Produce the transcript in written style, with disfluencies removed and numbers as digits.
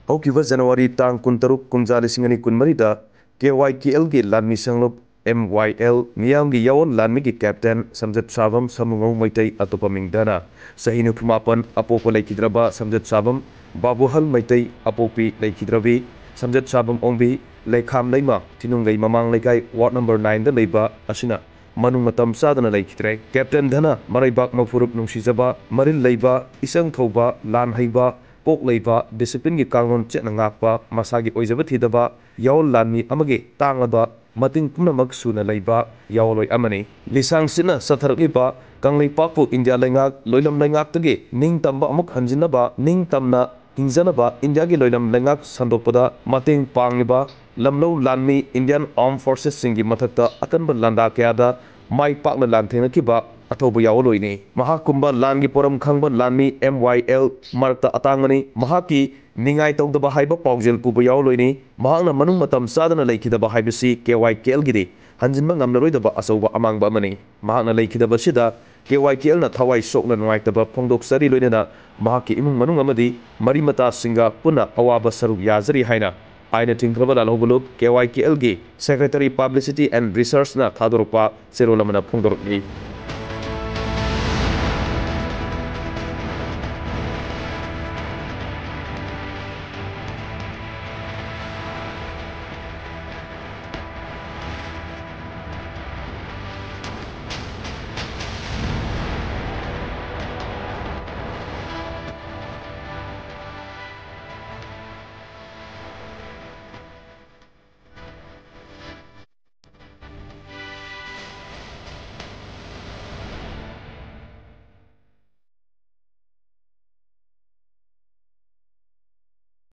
ꯍꯧꯈꯤꯕ ꯖꯅꯋꯥꯔꯤ ꯇꯥꯡ 13 ꯀꯨꯝꯖꯥ 2024ꯗ KYKLꯒꯤ ꯂꯥꯟꯃꯤ ꯁꯪꯂꯨꯞ MYL ꯃꯤꯌꯥꯝꯒꯤ ꯌꯥꯑꯣꯟ ꯂꯥꯟꯃꯤꯒꯤ ꯀꯦꯞꯇꯦꯟ ꯁꯝꯖꯠ ꯁꯥꯕꯝ ꯁꯃꯨꯉꯧ ꯃꯩꯇꯩ ꯑꯇꯣꯞꯄ ꯃꯤꯡꯗꯅ ꯆꯍꯤ 94 ꯑꯄꯣꯛꯄ ꯂꯩꯈꯤꯗ꯭ꯔꯕ ꯁꯝꯖꯠ ꯁꯥꯕꯝ ꯕꯥꯕꯨꯍꯜ ꯃꯩꯇꯩ ꯑꯄꯣꯛꯄꯤ ꯂꯩꯈꯤꯗ꯭ꯔꯕꯤ ꯁꯝꯖꯠ ꯁꯥꯕꯝ ꯑꯣꯡꯕꯤ ꯂꯩꯈꯥꯝ ꯂꯩꯃ ꯊꯤꯅꯨꯡꯒꯩ ꯃꯃꯥꯡ ꯂꯩꯀꯥꯏ ꯋꯥꯔꯗ ꯅꯝꯕꯔ 9ꯗ ꯂꯩꯕ ꯑꯁꯤꯅ ꯃꯅꯨꯡ ꯃꯇꯝ ꯆꯥꯗꯅ ꯂꯩꯈꯤꯗ꯭ꯔꯦ꯫ ꯀꯦꯞꯇꯦꯟ ꯙꯅ ꯃꯔꯩꯕꯥꯛ ꯃꯄꯨꯔꯨꯞ ꯅꯨꯡꯁꯤꯖꯕ ꯃꯔꯤꯜ ꯂꯩꯕ ꯏꯆꯪ ꯊꯧꯕ ꯂꯥꯟ ꯍꯩꯕ ꯀꯣꯛ ꯂꯩꯕ ꯗꯤꯁꯤꯄ꯭ꯂꯤꯟꯒꯤ ꯀꯥꯡꯂꯣꯟ ꯆꯦꯠꯅ ꯉꯥꯛꯄ ꯃꯁꯥꯒꯤ ꯑꯣꯏꯖꯕ ꯊꯤꯗꯕ ꯌꯥꯑꯣꯟ ꯂꯥꯟꯃꯤ ꯑꯃꯒꯤ ꯇꯥꯡꯂꯕ ꯃꯇꯤꯡ ꯄꯨꯝꯅꯃꯛ ꯁꯨꯅ ꯂꯩꯕ ꯌꯥꯑꯣꯟꯂꯣꯏ ꯑꯃꯅꯤ꯫ ꯂꯤꯁꯥꯡꯁꯤꯠꯅ ꯆꯠꯊꯔꯛꯂꯤꯕ ꯀꯪꯂꯩꯄꯥꯛꯄꯨ ꯏꯟꯗꯤꯌꯥ ꯂꯩꯉꯥꯛ ꯂꯣꯏꯂꯝ ꯂꯩꯉꯥꯛꯇꯒꯤ ꯅꯤꯡꯇꯝꯕ ꯑꯃꯨꯛ ꯍꯟꯖꯤꯟꯅꯕ ꯅꯤꯡꯇꯝꯅ ꯍꯤꯡꯖꯅꯕ ꯏꯟꯗꯤꯌꯥꯒꯤ ꯂꯣꯏꯂꯝ ꯂꯩꯉꯥꯛ ꯁꯟꯗꯣꯛꯄꯗ ꯃꯇꯦꯡ ꯄꯥꯡꯂꯤꯕ ꯂꯝꯂꯧ ꯂꯥꯟꯃꯤ ꯏꯟꯗꯤꯌꯟ ꯑꯥꯔꯝ ꯐꯣꯔꯁꯦꯁꯁꯤꯡꯒꯤ ꯃꯊꯛꯇ ꯑꯀꯟꯕ ꯂꯥꯟꯗꯥ ꯀꯌꯥꯗ ꯃꯥꯏ ꯄꯥꯛꯅ ꯂꯥꯟꯊꯦꯡꯅꯈꯤꯕ ꯑꯊꯧꯕ ꯌꯥꯑꯣꯟꯂꯣꯏꯅꯤ꯫ ꯃꯍꯥꯛꯀꯨꯝꯕ ꯂꯥꯟꯒꯤ ꯄꯣꯔꯝ ꯈꯪꯕ ꯂꯥꯟꯃꯤ MYL ꯃꯔꯛꯇ ꯑꯇꯥꯡꯕꯅꯤ꯫ ꯃꯍꯥꯛꯀꯤ ꯅꯤꯡꯉꯥꯏ ꯇꯧꯗꯕ ꯍꯥꯏꯕ ꯄꯥꯎꯖꯦꯜ ꯄꯨꯕ ꯌꯥꯑꯣꯟꯂꯣꯏꯅꯤ꯫ ꯃꯍꯥꯛꯅ ꯃꯅꯨꯡ ꯃꯇꯝ ꯆꯥꯗꯅ ꯂꯩꯈꯤꯗꯕ ꯍꯥꯏꯕꯁꯤ KYKLꯒꯤꯗꯤ ꯍꯟꯖꯤꯟꯕ ꯉꯝꯂꯔꯣꯏꯗꯕ ꯑꯆꯧꯕ ꯑꯃꯥꯡꯕ ꯑꯃꯅꯤ꯫ ꯃꯍꯥꯛꯅ ꯂꯩꯈꯤꯗꯕꯁꯤꯗ KYKLꯅ ꯊꯋꯥꯏ ꯁꯣꯛꯅ ꯅꯨꯡꯉꯥꯏꯇꯕ ꯐꯣꯡꯗꯣꯛꯆꯔꯤ ꯂꯣꯏꯅꯅ ꯃꯍꯥꯛꯀꯤ ꯏꯃꯨꯡ ꯃꯅꯨꯡ ꯑꯃꯗꯤ ꯃꯔꯤ ꯃꯇꯥꯁꯤꯡꯒ ꯄꯨꯟꯅ ꯑꯋꯥꯕ ꯁꯔꯨꯛ ꯌꯥꯖꯔꯤ ꯍꯥꯏꯅ ꯑꯥꯏꯅ ꯊꯤꯡꯈ꯭ꯔꯕ ꯂꯥꯜꯍꯧꯕ ꯂꯨꯞ KYKLꯒꯤ ꯁꯦꯀ꯭ꯔꯦꯇꯔꯤ ꯄꯕ꯭ꯂꯤꯁꯤꯇꯤ ꯑꯦꯟড ꯔꯤꯁꯔꯁꯅ ꯊꯥꯗꯣꯔꯛꯄ ꯆꯦꯔꯣꯜ ꯑꯃꯅ ꯐꯣꯡꯗꯣꯔꯛꯂꯤ꯫